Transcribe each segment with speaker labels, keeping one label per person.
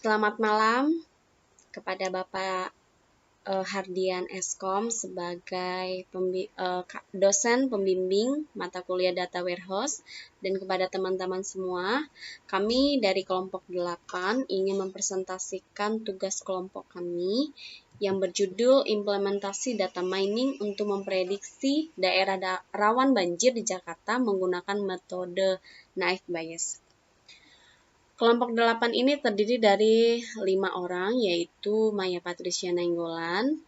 Speaker 1: Selamat malam kepada Bapak Hardian Eskom sebagai dosen pembimbing mata kuliah Data Warehouse dan kepada teman-teman semua. Kami dari kelompok 8 ingin mempresentasikan tugas kelompok kami yang berjudul implementasi data mining untuk memprediksi daerah rawan banjir di Jakarta menggunakan metode naive Bayes. Kelompok 8 ini terdiri dari 5 orang, yaitu Maya Patricia Nainggolan,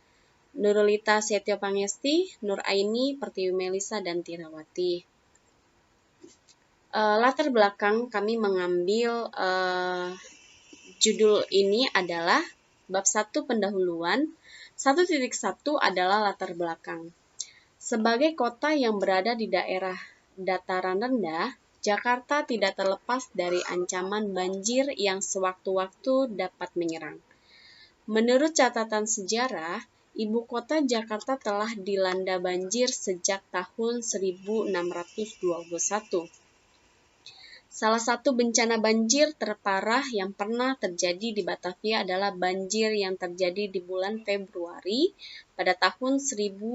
Speaker 1: Nurulita Setio Pangesti, Nur Aini, Pertiwi Melisa, dan Tirawati. Latar belakang kami mengambil judul ini adalah bab 1 pendahuluan, 1.1 adalah latar belakang. Sebagai kota yang berada di daerah dataran rendah, Jakarta tidak terlepas dari ancaman banjir yang sewaktu-waktu dapat menyerang. Menurut catatan sejarah, ibu kota Jakarta telah dilanda banjir sejak tahun 1621. Salah satu bencana banjir terparah yang pernah terjadi di Batavia adalah banjir yang terjadi di bulan Februari pada tahun 1918.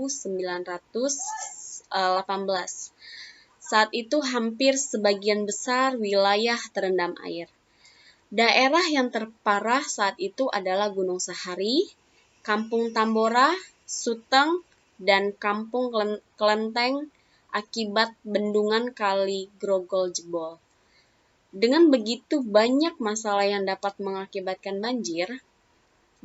Speaker 1: Saat itu hampir sebagian besar wilayah terendam air. Daerah yang terparah saat itu adalah Gunung Sahari, Kampung Tambora, Suteng, dan Kampung Kelenteng akibat bendungan Kali Grogol jebol. Dengan begitu banyak masalah yang dapat mengakibatkan banjir,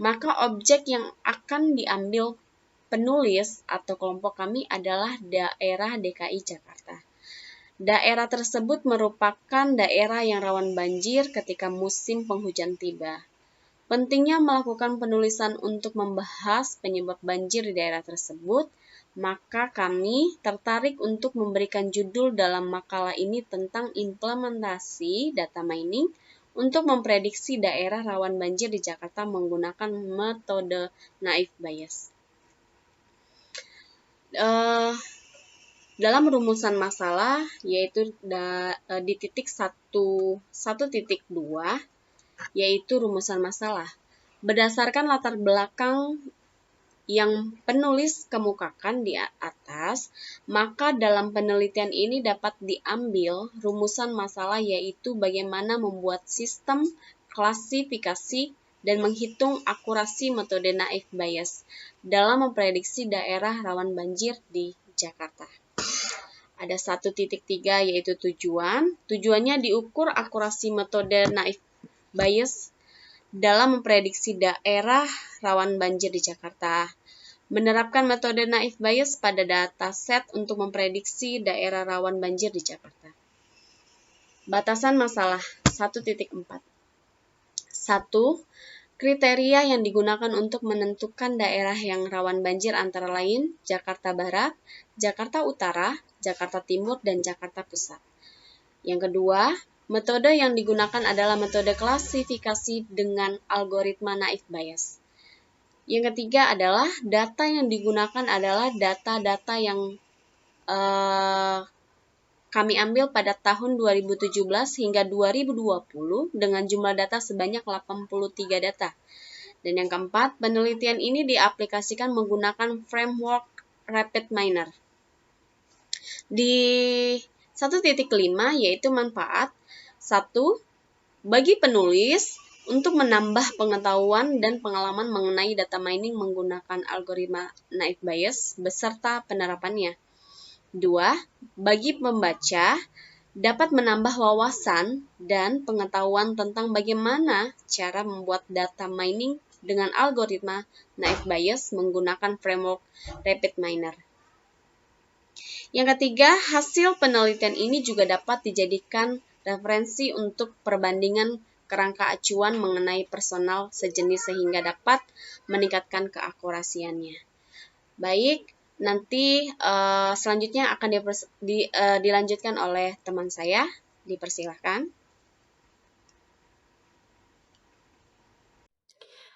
Speaker 1: maka objek yang akan diambil penulis atau kelompok kami adalah daerah DKI Jakarta. Daerah tersebut merupakan daerah yang rawan banjir ketika musim penghujan tiba. Pentingnya melakukan penulisan untuk membahas penyebab banjir di daerah tersebut, maka kami tertarik untuk memberikan judul dalam makalah ini tentang implementasi data mining untuk memprediksi daerah rawan banjir di Jakarta menggunakan metode naive Bayes. Dalam rumusan masalah, yaitu di titik 1.2, yaitu rumusan masalah. Berdasarkan latar belakang yang penulis kemukakan di atas, maka dalam penelitian ini dapat diambil rumusan masalah yaitu bagaimana membuat sistem klasifikasi dan menghitung akurasi metode naive Bayes dalam memprediksi daerah rawan banjir di Jakarta. Ada 1.3 yaitu tujuan. Tujuannya diukur akurasi metode naive Bayes dalam memprediksi daerah rawan banjir di Jakarta. Menerapkan metode naive Bayes pada dataset untuk memprediksi daerah rawan banjir di Jakarta. Batasan masalah 1.4. 1. Kriteria yang digunakan untuk menentukan daerah yang rawan banjir antara lain Jakarta Barat, Jakarta Utara, Jakarta Timur, dan Jakarta Pusat. Yang kedua, metode yang digunakan adalah metode klasifikasi dengan algoritma naive Bayes. Yang ketiga adalah data yang digunakan adalah data-data yang kami ambil pada tahun 2017 hingga 2020 dengan jumlah data sebanyak 83 data. Dan yang keempat, penelitian ini diaplikasikan menggunakan framework RapidMiner. Di 1.5 yaitu manfaat. 1. Bagi penulis untuk menambah pengetahuan dan pengalaman mengenai data mining menggunakan algoritma naive Bayes beserta penerapannya. 2. Bagi pembaca dapat menambah wawasan dan pengetahuan tentang bagaimana cara membuat data mining dengan algoritma naive Bayes menggunakan framework RapidMiner. Yang ketiga, hasil penelitian ini juga dapat dijadikan referensi untuk perbandingan kerangka acuan mengenai personal sejenis sehingga dapat meningkatkan keakurasiannya. Baik, nanti selanjutnya akan dilanjutkan oleh teman saya. Dipersilahkan.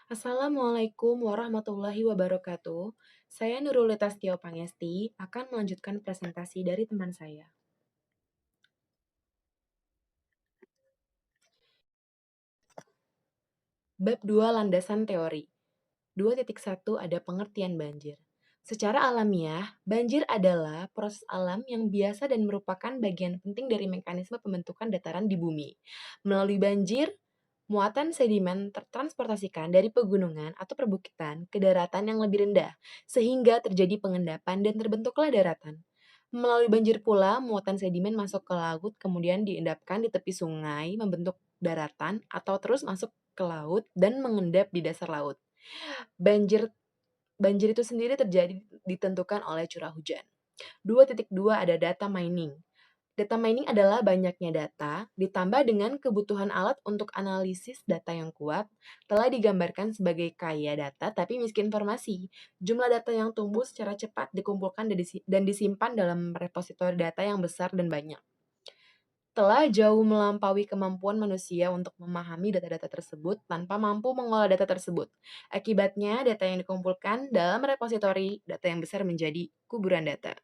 Speaker 2: Assalamualaikum warahmatullahi wabarakatuh. Saya Nurulita Setio Pangesti akan melanjutkan presentasi dari teman saya. Bab 2 Landasan Teori. 2.1 ada pengertian banjir. Secara alamiah, banjir adalah proses alam yang biasa dan merupakan bagian penting dari mekanisme pembentukan dataran di bumi. Melalui banjir, muatan sedimen tertransportasikan dari pegunungan atau perbukitan ke daratan yang lebih rendah, sehingga terjadi pengendapan dan terbentuklah daratan. Melalui banjir pula, muatan sedimen masuk ke laut kemudian diendapkan di tepi sungai membentuk daratan atau terus masuk ke laut dan mengendap di dasar laut. Banjir banjir itu sendiri terjadi ditentukan oleh curah hujan. 2.2 ada data mining. Data mining adalah banyaknya data ditambah dengan kebutuhan alat untuk analisis data yang kuat, telah digambarkan sebagai kaya data tapi miskin informasi. Jumlah data yang tumbuh secara cepat dikumpulkan dan disimpan dalam repositori data yang besar dan banyak. Telah jauh melampaui kemampuan manusia untuk memahami data-data tersebut tanpa mampu mengolah data tersebut. Akibatnya, data yang dikumpulkan dalam repositori data yang besar menjadi kuburan data.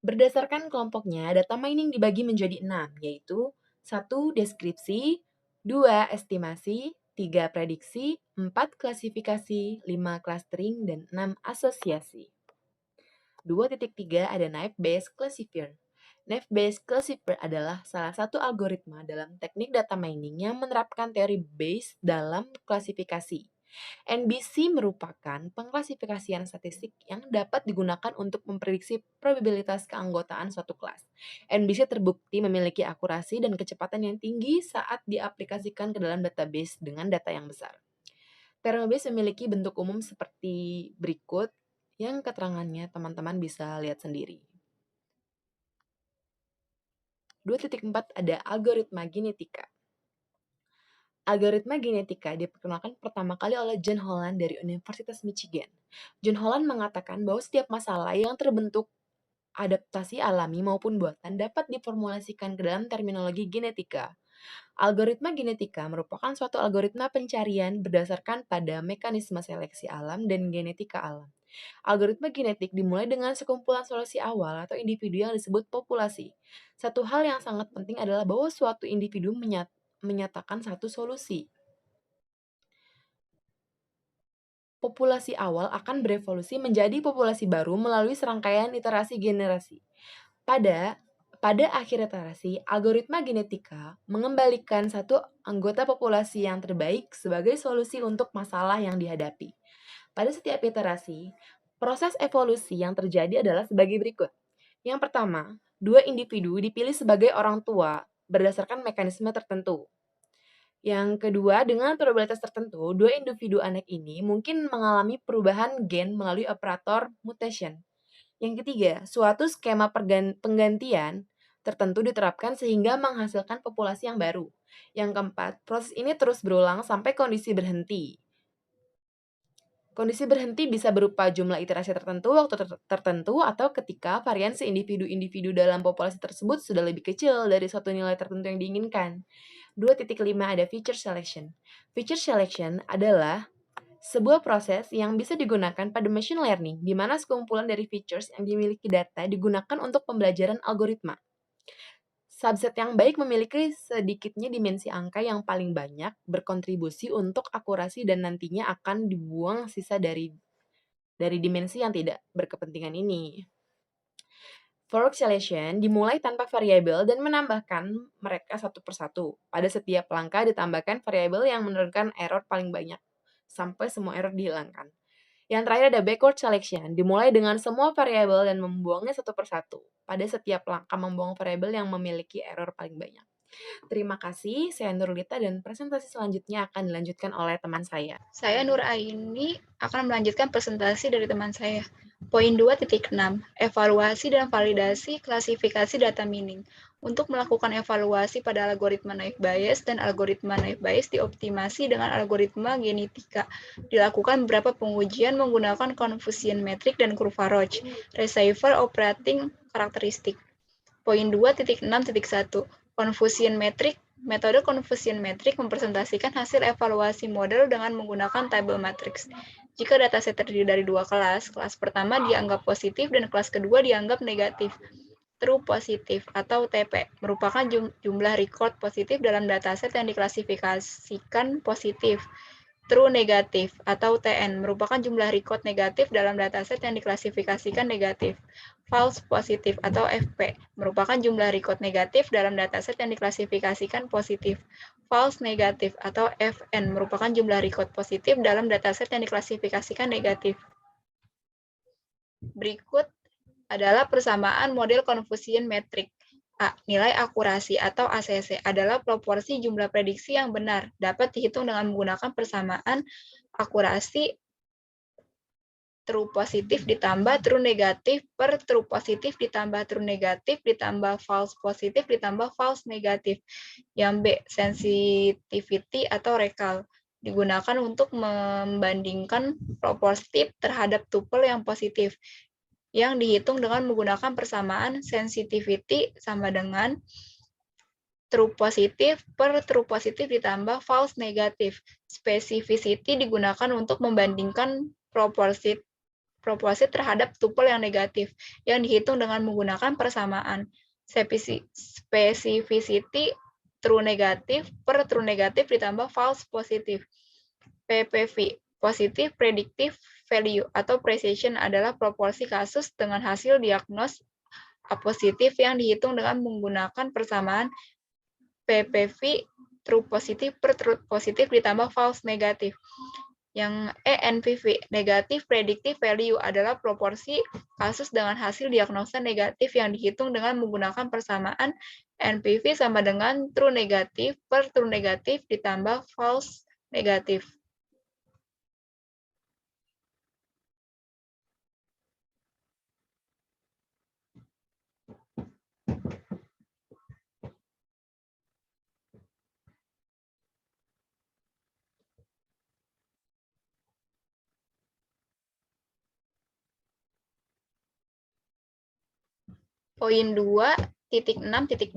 Speaker 2: Berdasarkan kelompoknya, data mining dibagi menjadi 6, yaitu 1. Deskripsi, 2. Estimasi, 3. Prediksi, 4. Klasifikasi, 5. Clustering, dan 6. Asosiasi. 2.3 ada Naive-Bayes Classifier. Naive-Bayes Classifier adalah salah satu algoritma dalam teknik data mining yang menerapkan teori Bayes dalam klasifikasi. NBC merupakan pengklasifikasian statistik yang dapat digunakan untuk memprediksi probabilitas keanggotaan suatu kelas. NBC terbukti memiliki akurasi dan kecepatan yang tinggi saat diaplikasikan ke dalam database dengan data yang besar. Teorema Bayes memiliki bentuk umum seperti berikut, yang keterangannya teman-teman bisa lihat sendiri. 2.4 ada algoritma genetika. Algoritma genetika diperkenalkan pertama kali oleh John Holland dari Universitas Michigan. John Holland mengatakan bahwa setiap masalah yang terbentuk adaptasi alami maupun buatan dapat diformulasikan ke dalam terminologi genetika. Algoritma genetika merupakan suatu algoritma pencarian berdasarkan pada mekanisme seleksi alam dan genetika alam. Algoritma genetik dimulai dengan sekumpulan solusi awal atau individu yang disebut populasi. Satu hal yang sangat penting adalah bahwa suatu individu menyatakan satu solusi. Populasi awal akan berevolusi menjadi populasi baru melalui serangkaian iterasi generasi. Pada akhir iterasi, algoritma genetika mengembalikan satu anggota populasi yang terbaik sebagai solusi untuk masalah yang dihadapi. Pada setiap iterasi, proses evolusi yang terjadi adalah sebagai berikut. Yang pertama, dua individu dipilih sebagai orang tua berdasarkan mekanisme tertentu. Yang kedua, dengan probabilitas tertentu, dua individu anak ini mungkin mengalami perubahan gen melalui operator mutation. Yang ketiga, suatu skema penggantian tertentu diterapkan sehingga menghasilkan populasi yang baru. Yang keempat, proses ini terus berulang sampai kondisi berhenti. Kondisi berhenti bisa berupa jumlah iterasi tertentu, waktu tertentu, atau ketika variansi individu-individu dalam populasi tersebut sudah lebih kecil dari suatu nilai tertentu yang diinginkan. 2.5 ada feature selection. Feature selection adalah sebuah proses yang bisa digunakan pada machine learning, di mana sekumpulan dari features yang dimiliki data digunakan untuk pembelajaran algoritma. Subset yang baik memiliki sedikitnya dimensi angka yang paling banyak, berkontribusi untuk akurasi dan nantinya akan dibuang sisa dari dimensi yang tidak berkepentingan ini. Forward selection dimulai tanpa variabel dan menambahkan mereka satu persatu. Pada setiap langkah ditambahkan variabel yang menurunkan error paling banyak, sampai semua error dihilangkan. Yang terakhir ada backward selection, dimulai dengan semua variabel dan membuangnya satu persatu. Pada setiap langkah membuang variabel yang memiliki error paling banyak. Terima kasih, saya Nurlita dan presentasi selanjutnya akan dilanjutkan oleh teman saya.
Speaker 3: Saya Nur Aini akan melanjutkan presentasi dari teman saya. Poin 2.6, evaluasi dan validasi klasifikasi data mining. Untuk melakukan evaluasi pada algoritma Naive-Bayes dan algoritma Naive-Bayes dioptimasi dengan algoritma genetika. Dilakukan beberapa pengujian menggunakan confusion metric dan kurva Roche, receiver operating karakteristik. Poin 2.6.1, confusion metric. Metode confusion metric mempresentasikan hasil evaluasi model dengan menggunakan table matrix. Jika dataset terdiri dari dua kelas, kelas pertama dianggap positif dan kelas kedua dianggap negatif. true positif atau TP, merupakan jumlah record positif dalam dataset yang diklasifikasikan positif. True negatif atau TN, merupakan jumlah record negatif dalam dataset yang diklasifikasikan negatif. False positif atau FP, merupakan jumlah record negatif dalam dataset yang diklasifikasikan positif. False negatif atau FN, merupakan jumlah record positif dalam dataset yang diklasifikasikan negatif. Berikut adalah persamaan model confusion metric. A. Nilai akurasi atau ACC adalah proporsi jumlah prediksi yang benar. Dapat dihitung dengan menggunakan persamaan akurasi true positif ditambah true negatif per true positif ditambah true negatif ditambah false positif ditambah false negatif. Yang B. Sensitivity atau recall. Digunakan untuk membandingkan proporsi terhadap tuple yang positif, yang dihitung dengan menggunakan persamaan sensitivity sama dengan true positif per true positif ditambah false negatif. Specificity digunakan untuk membandingkan proporsi terhadap tuple yang negatif, yang dihitung dengan menggunakan persamaan specificity true negatif per true negatif ditambah false positif. PPV, positive predictive value atau precision, adalah proporsi kasus dengan hasil diagnos positif yang dihitung dengan menggunakan persamaan PPV true positif per true positif ditambah false negatif. Yang NPV, negative predictive value, adalah proporsi kasus dengan hasil diagnosa negatif yang dihitung dengan menggunakan persamaan NPV sama dengan true negatif per true negatif ditambah false negatif. Poin 2.6.2,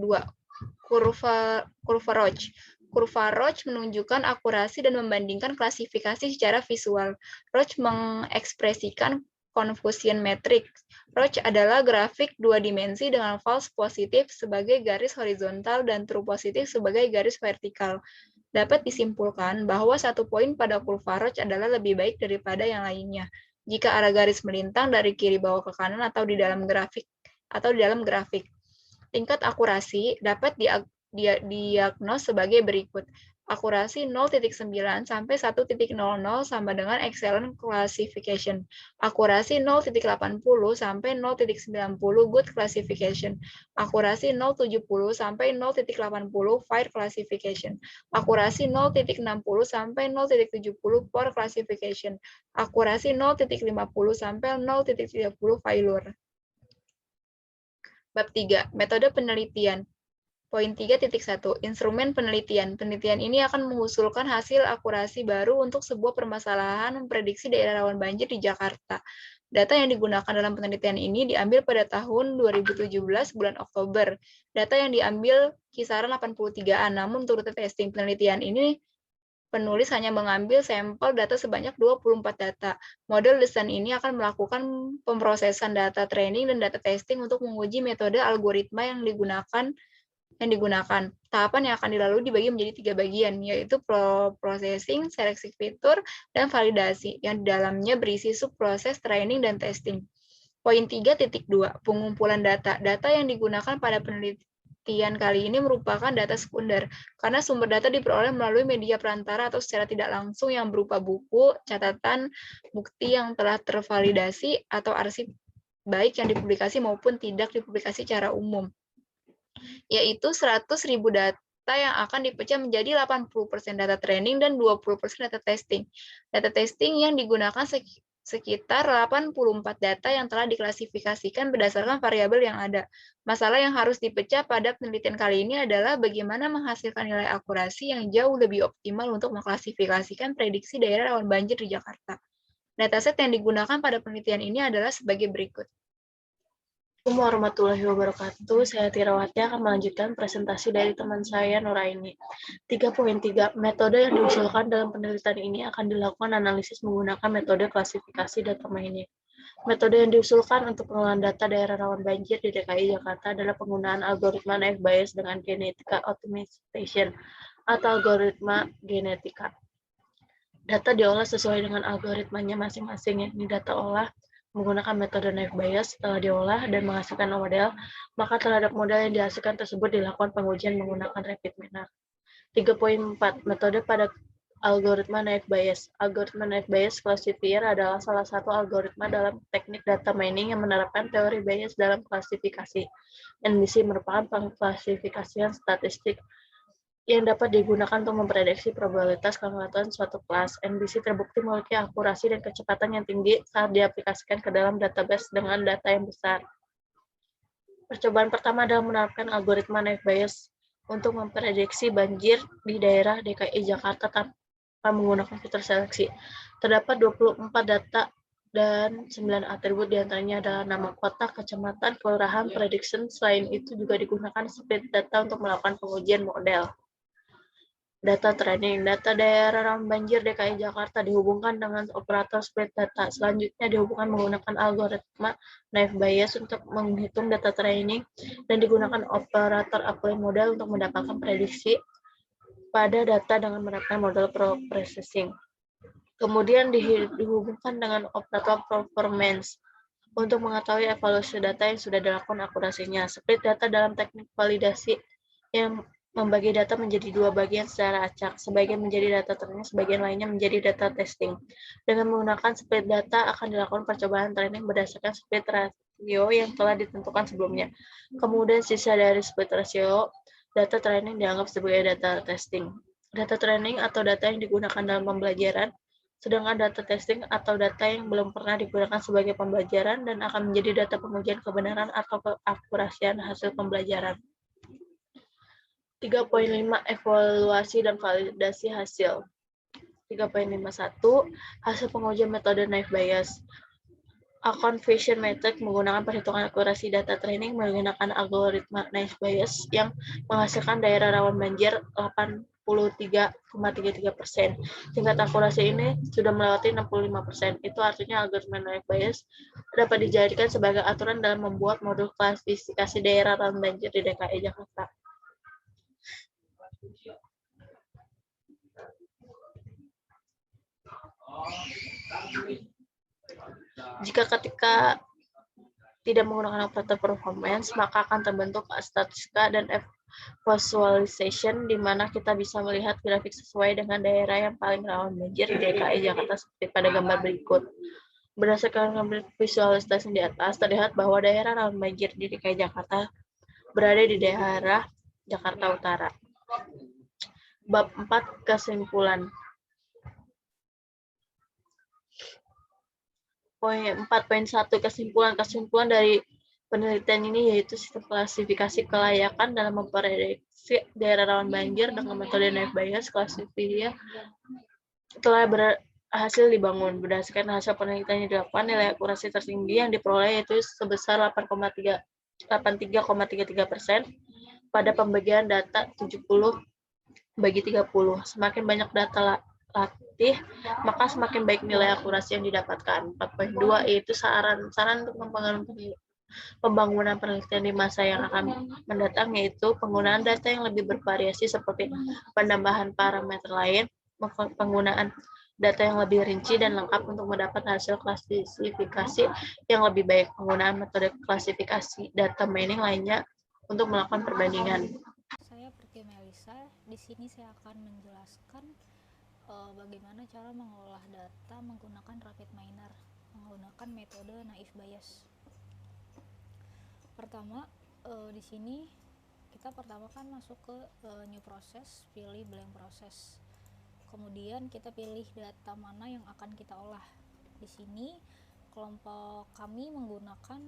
Speaker 3: kurva Roach. Kurva Roach menunjukkan akurasi dan membandingkan klasifikasi secara visual. Roach mengekspresikan confusion metric. Roach adalah grafik dua dimensi dengan false positif sebagai garis horizontal dan true positif sebagai garis vertikal. Dapat disimpulkan bahwa satu poin pada kurva Roach adalah lebih baik daripada yang lainnya jika arah garis melintang dari kiri bawah ke kanan atau di dalam grafik. Tingkat akurasi dapat diagnos sebagai berikut. Akurasi 0.9 sampai 1.00 sama dengan excellent classification. Akurasi 0.80 sampai 0.90 good classification. Akurasi 0.70 sampai 0.80 fair classification. Akurasi 0.60 sampai 0.70 poor classification. Akurasi 0.50 sampai 0.30 failure. Bab 3. Metode penelitian. Poin 3.1. Instrumen penelitian. Penelitian ini akan mengusulkan hasil akurasi baru untuk sebuah permasalahan memprediksi daerah rawan banjir di Jakarta. Data yang digunakan dalam penelitian ini diambil pada tahun 2017 bulan Oktober. Data yang diambil kisaran 83-an, namun turut testing penelitian ini penulis hanya mengambil sampel data sebanyak 24 data. Model desain ini akan melakukan pemrosesan data training dan data testing untuk menguji metode algoritma yang digunakan. Tahapan yang akan dilalui dibagi menjadi 3 bagian, yaitu processing, seleksi fitur, dan validasi, yang di dalamnya berisi subproses training dan testing. Poin 3.2. Pengumpulan data. Data yang digunakan pada penelitian kali ini merupakan data sekunder, karena sumber data diperoleh melalui media perantara atau secara tidak langsung yang berupa buku, catatan, bukti yang telah tervalidasi, atau arsip baik yang dipublikasi maupun tidak dipublikasi secara umum, yaitu 100.000 data yang akan dipecah menjadi 80% data training dan 20% data testing. Data testing yang digunakan sekitar 84 data yang telah diklasifikasikan berdasarkan variabel yang ada. Masalah yang harus dipecah pada penelitian kali ini adalah bagaimana menghasilkan nilai akurasi yang jauh lebih optimal untuk mengklasifikasikan prediksi daerah rawan banjir di Jakarta. Dataset yang digunakan pada penelitian ini adalah sebagai berikut.
Speaker 4: Assalamualaikum warahmatullahi wabarakatuh. Saya Tirawati akan melanjutkan presentasi dari teman saya Nuraini. 3.3. Metode yang diusulkan dalam penelitian ini akan dilakukan analisis menggunakan metode klasifikasi data mining. Metode yang diusulkan untuk pengolahan data daerah rawan banjir di DKI Jakarta adalah penggunaan algoritma naive Bayes dengan genetika optimization atau algoritma genetika. Data diolah sesuai dengan algoritmanya masing-masing, yakni data olah menggunakan metode naive Bayes. Setelah diolah dan menghasilkan model, maka terhadap model yang dihasilkan tersebut dilakukan pengujian menggunakan rapid manner. 3.4 Metode pada algoritma naive Bayes. Algoritma naive Bayes classifier adalah salah satu algoritma dalam teknik data mining yang menerapkan teori Bayes dalam klasifikasi. NBC merupakan pengklasifikasian statistik yang dapat digunakan untuk memprediksi probabilitas keanggotaan suatu kelas. NBC terbukti memiliki akurasi dan kecepatan yang tinggi saat diaplikasikan ke dalam database dengan data yang besar. Percobaan pertama adalah menerapkan algoritma naive Bayes untuk memprediksi banjir di daerah DKI Jakarta tanpa menggunakan fitur seleksi. Terdapat 24 data dan 9 atribut, diantaranya adalah nama kota, kecamatan, kelurahan, prediction. Selain itu juga digunakan split data untuk melakukan pengujian model. Data training. Data daerah rawan banjir DKI Jakarta dihubungkan dengan operator split data. Selanjutnya dihubungkan menggunakan algoritma naive Bayes untuk menghitung data training dan digunakan operator apply model untuk mendapatkan prediksi pada data dengan menerapkan model processing. Kemudian dihubungkan dengan operator performance untuk mengetahui evaluasi data yang sudah dilakukan akurasinya. Split data dalam teknik validasi yang membagi data menjadi dua bagian secara acak. Sebagian menjadi data training, sebagian lainnya menjadi data testing. Dengan menggunakan split data akan dilakukan percobaan training berdasarkan split ratio yang telah ditentukan sebelumnya. Kemudian sisa dari split ratio, data training dianggap sebagai data testing. Data training atau data yang digunakan dalam pembelajaran, sedangkan data testing atau data yang belum pernah digunakan sebagai pembelajaran dan akan menjadi data pengujian kebenaran atau keakurasian hasil pembelajaran. 3.5 Evaluasi dan validasi hasil. 3.51 Hasil pengujian metode naive Bayes. A conversion method menggunakan perhitungan akurasi data training menggunakan algoritma naive Bayes yang menghasilkan daerah rawan banjir 83,33%. Tingkat akurasi ini sudah melewati 65%. Itu artinya algoritma naive Bayes dapat dijadikan sebagai aturan dalam membuat modul klasifikasi daerah rawan banjir di DKI Jakarta. Jika ketika tidak menggunakan operator performance, maka akan terbentuk statistika dan visualization, di mana kita bisa melihat grafik sesuai dengan daerah yang paling rawan banjir di DKI Jakarta seperti pada gambar berikut. Berdasarkan gambar visualisasi di atas, terlihat bahwa daerah rawan banjir di DKI Jakarta berada di daerah Jakarta Utara. Bab 4 Kesimpulan. Poin 4.1 Kesimpulan dari penelitian ini yaitu sistem klasifikasi kelayakan dalam memprediksi daerah rawan banjir dengan metode naive Bayes classifier telah berhasil dibangun. Berdasarkan hasil penelitian yang dilakukan, nilai akurasi tertinggi yang diperoleh yaitu sebesar 83,33% pada pembagian data 70/30. Semakin banyak data latih, maka semakin baik nilai akurasi yang didapatkan. 4.2 yaitu saran untuk pembangunan penelitian di masa yang akan mendatang, yaitu penggunaan data yang lebih bervariasi seperti penambahan parameter lain, penggunaan data yang lebih rinci dan lengkap untuk mendapat hasil klasifikasi yang lebih baik, penggunaan metode klasifikasi data mining lainnya untuk melakukan perbandingan.
Speaker 5: Saya Perti Melisa. Di sini saya akan menjelaskan bagaimana cara mengolah data menggunakan rapid miner menggunakan metode naive Bayes. Pertama, di sini kita pertama kan masuk ke new process, pilih blank process. Kemudian kita pilih data mana yang akan kita olah. Di sini kelompok kami menggunakan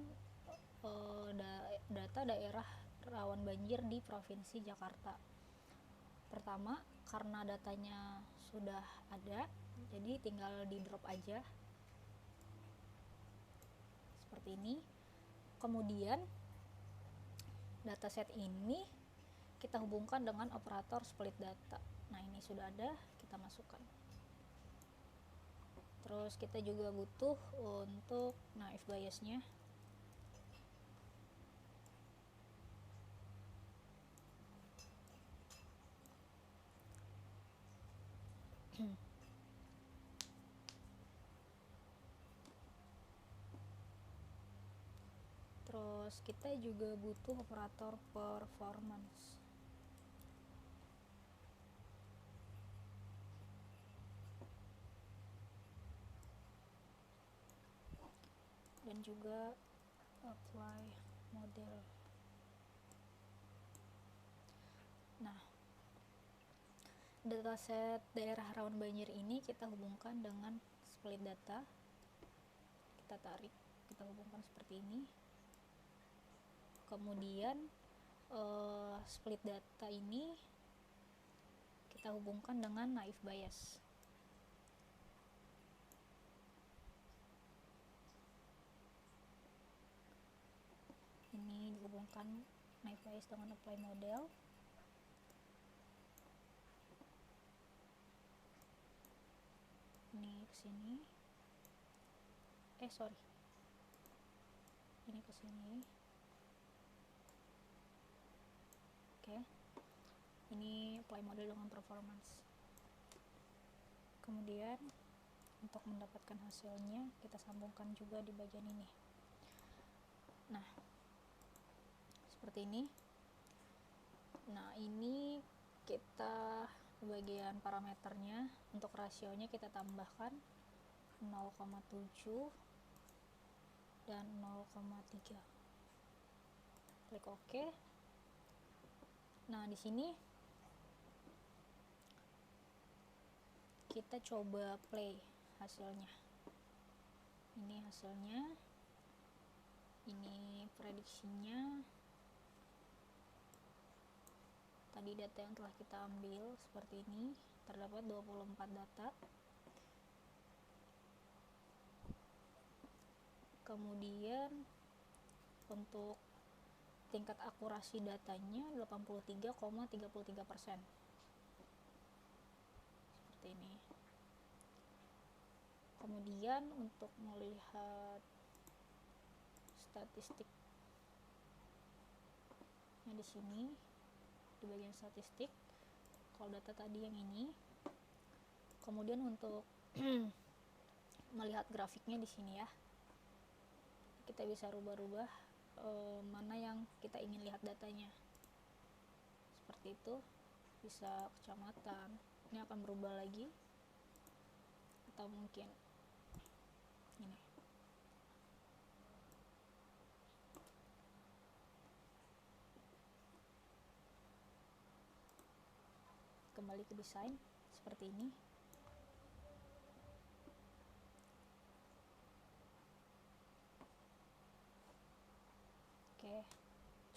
Speaker 5: data daerah rawan banjir di Provinsi Jakarta. Pertama, karena datanya sudah ada, jadi tinggal di drop aja seperti ini. Kemudian dataset ini kita hubungkan dengan operator split data. Nah, ini sudah ada, kita masukkan. Terus kita juga butuh untuk naive biasnya. Terus kita juga butuh operator performance. Dan juga apply model. Nah, dataset daerah rawan banjir ini kita hubungkan dengan split data. Kita tarik, kita hubungkan seperti ini. Kemudian split data ini kita hubungkan dengan naive bias. Ini dihubungkan naive bias dengan apply model. Ini ke sini. Ini ke sini. Oke. Ini apply model dengan performance. Kemudian untuk mendapatkan hasilnya kita sambungkan juga di bagian ini. Nah, seperti ini. Nah, ini kita bagian parameternya. Untuk rasionya kita tambahkan 0,7 dan 0,3. Klik OK. Nah, di sini kita coba play hasilnya. Ini hasilnya. Ini prediksinya. Tadi data yang telah kita ambil seperti ini, terdapat 24 data. Kemudian untuk tingkat akurasi datanya 83,33%. Seperti ini. Kemudian untuk melihat statistiknya di sini, di bagian statistik, kalau data tadi yang ini. Kemudian untuk melihat grafiknya di sini ya, kita bisa rubah-rubah mana yang kita ingin lihat datanya. Seperti itu, bisa kecamatan. Ini akan berubah lagi, atau mungkin ini. Kembali ke desain seperti ini. Oke,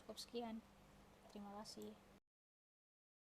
Speaker 5: cukup sekian. Terima kasih.